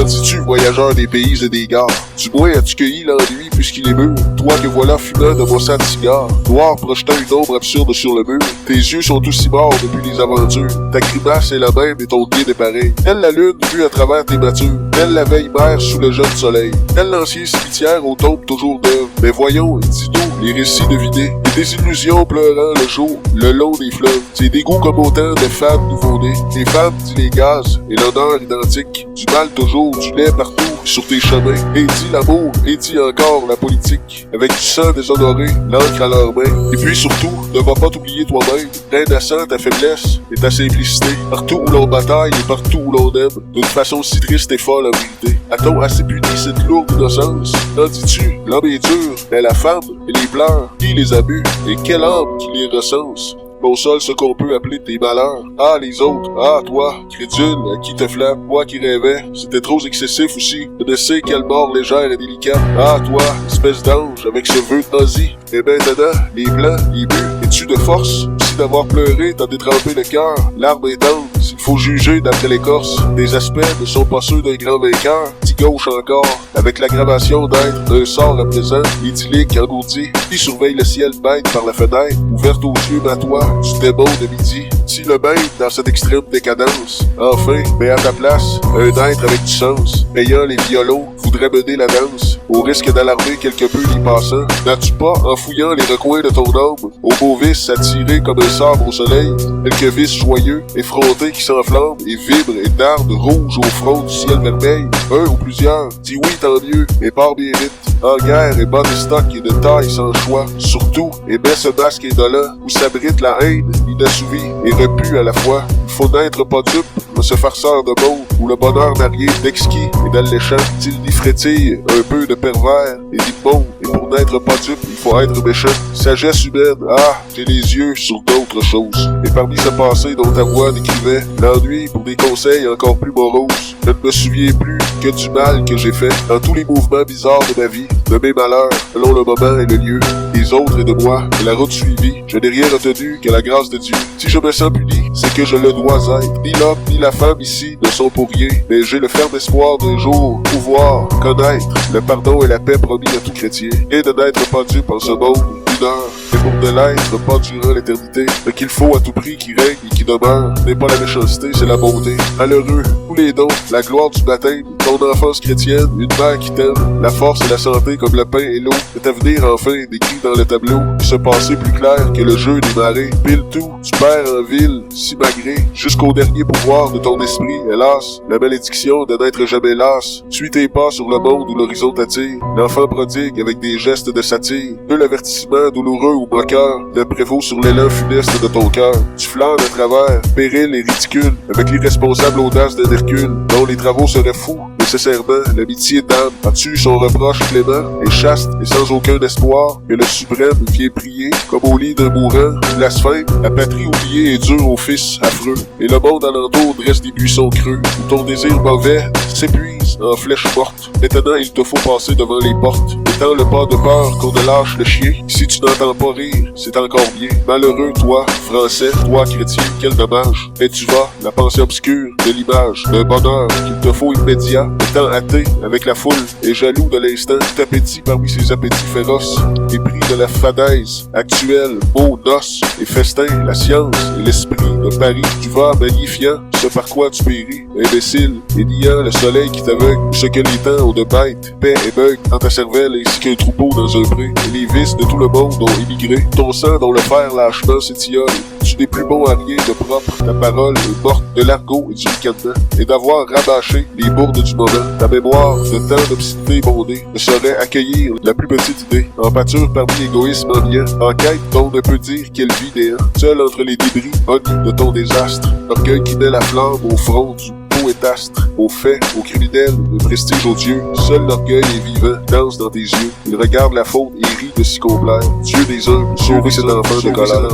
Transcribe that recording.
Qu'en dis-tu, voyageur des pays et des gares? Du moins as-tu cueilli l'ennui puisqu'il est mûr? Toi que voilà fumant de bossant de cigare, noir projetant une ombre absurde sur le mur. Tes yeux sont aussi morts depuis les aventures. Ta grimace est la même et ton guide est pareil. Telle la lune vue à travers tes matures. Telle la veille mère sous le jeune soleil. Tel l'ancien cimetière aux tombes toujours neuves. Mais voyons, dis-nous, les récits devinés. Les désillusions pleurant le jour, le long des fleuves. C'est des goûts comme autant de femmes nouveau-nées. Les femmes, dit les gaz, et l'honneur identique. Du mal toujours, du lait partout sur tes chemins. Et dit l'amour, et dit encore la politique. Avec du sang déshonoré, l'encre à leurs mains. Et puis surtout, ne va pas t'oublier toi-même. L'innocent, ta faiblesse et ta simplicité. Partout où l'on bataille et partout où l'on aime. D'une façon si triste et folle en vérité. A-t-on assez puni cette lourde innocence? Qu'en dis-tu? L'homme est dur, mais la femme et les pleurs, qui les abus et quelle âme qui les recense? Mon sol, ce qu'on peut appeler tes malheurs. Ah, les autres. Ah, toi, crédule, à qui te flamme. Moi qui rêvais. C'était trop excessif aussi. Je ne sais quelle mort légère et délicate. Ah, toi, espèce d'ange, avec ce vœu de nazi. Et maintenant, les blancs, les bleus. Es-tu de force? Si d'avoir pleuré, t'as détrempé le cœur. L'arme est tendre, s'il faut juger d'après l'écorce. Des aspects ne sont pas ceux d'un grand vainqueur. Dit gauche encore, avec l'aggravation d'être un sort à présent, idyllique, engourdi, qui surveille le ciel bête par la fenêtre, ouverte aux yeux toi du démon de midi. Si le même dans cette extrême décadence, enfin, mais à ta place, un être avec du sens, ayant les violons, voudrait mener la danse, au risque d'alarmer quelque peu les passants. N'as-tu pas, en fouillant les recoins de ton âme, au beau vice attiré comme un sabre au soleil, quelques vices joyeux, effrontés qui s'enflamment et vibrent et dardent rouge au front du ciel vermeil? Un ou plusieurs, dis oui tant mieux, et pars bien vite. En guerre et bas de stock et de taille sans choix. Surtout, et mets ce masque indolent où s'abrite la haine, inassouvie et repue à la fois. Il faut n'être pas dupe de ce farceur de monde où le bonheur n'a rien d'exquis et d'alléchant. S'il y frétille un peu de pervers et d'immonde, et pour n'être pas dupe, il faut être méchant. Sagesse humaine, ah, j'ai les yeux sur d'autres choses. Et parmi ce passé dont ta voix décrivait l'ennui pour des conseils encore plus moroses, je ne me souviens plus que du mal que j'ai fait dans tous les mouvements bizarres de ma vie, de mes malheurs, selon le moment et le lieu, des autres et de moi, de la route suivie. Je n'ai rien retenu que la grâce de Dieu. Si je me sens puni, c'est que je le dois être. Ni l'homme ni la femme ici ne sont pour rien, mais j'ai le ferme espoir d'un jour pouvoir connaître le pardon et la paix promis à tout chrétien, et de n'être pas dupe en ce monde. Et pour de l'être, pas durant l'éternité. Ce qu'il faut à tout prix qui règne et qui demeure n'est pas la méchanceté, c'est la bonté. Malheureux, tous les dons, la gloire du baptême, ton enfance chrétienne, une mère qui t'aime, la force et la santé comme le pain et l'eau, cet avenir enfin décrit dans le tableau, qui se passait plus clair que le jeu des marées. Pile tout, tu perds en ville, si malgré, jusqu'au dernier pouvoir de ton esprit, hélas, la malédiction de n'être jamais las. Suis tes pas sur le monde où l'horizon t'attire, l'enfant prodigue avec des gestes de satire, de l'avertissement douloureux ou moqueur, le prévaut sur l'élan funeste de ton cœur. Tu flânes à travers, péril et ridicule, avec l'irresponsable audace d'un Hercule, dont les travaux seraient fous, nécessairement, l'amitié d'âme. As-tu son reproche clément, et chaste, et sans aucun espoir, que le suprême vient prier, comme au lit d'un mourant, qui blasphème, la patrie oubliée est dure au fils affreux, et le monde alentour dresse des buissons creux, où ton désir mauvais s'épuise en flèche morte. Maintenant, il te faut passer devant les portes, étant le pas de peur qu'on ne lâche le chien. Si tu n'entends pas rire, c'est encore bien. Malheureux, toi, français, toi, chrétien, quel dommage. Et tu vas, la pensée obscure de l'image, d'un bonheur qu'il te faut immédiat, étant athée avec la foule, et jaloux de l'instant, t'appétit parmi ses appétits féroces, épris de la fadaise actuelle, beaux noces et festin, la science et l'esprit de Paris. Tu vas, magnifiant, ce par quoi tu péris, imbécile, et niant le soleil qui t'aveugle, ce que les temps ont de bêtes, paix et bug dans ta cervelle ainsi qu'un troupeau dans un pré, et les vices de tout le monde ont émigré, ton sang dont le fer lâchement s'étiole. Tu n'es plus bon à rien de propre, ta parole est morte de l'argot et du ricanement, et d'avoir rabâché les bourdes du moment. Ta mémoire de tant d'obscénité bondée ne saurait accueillir la plus petite idée, en pâture parmi l'égoïsme ambiant, en quête dont ne peut dire quelle vie néant, seul entre les débris honnis de ton désastre, orgueil qui met la flamme au front du poétastre, aux faits, aux criminels, le prestige aux dieux. Seul l'orgueil est vivant, danse dans tes yeux. Il regarde la faute et rit de s'y complaire. Dieu des hommes, sauver cet enfant de colère.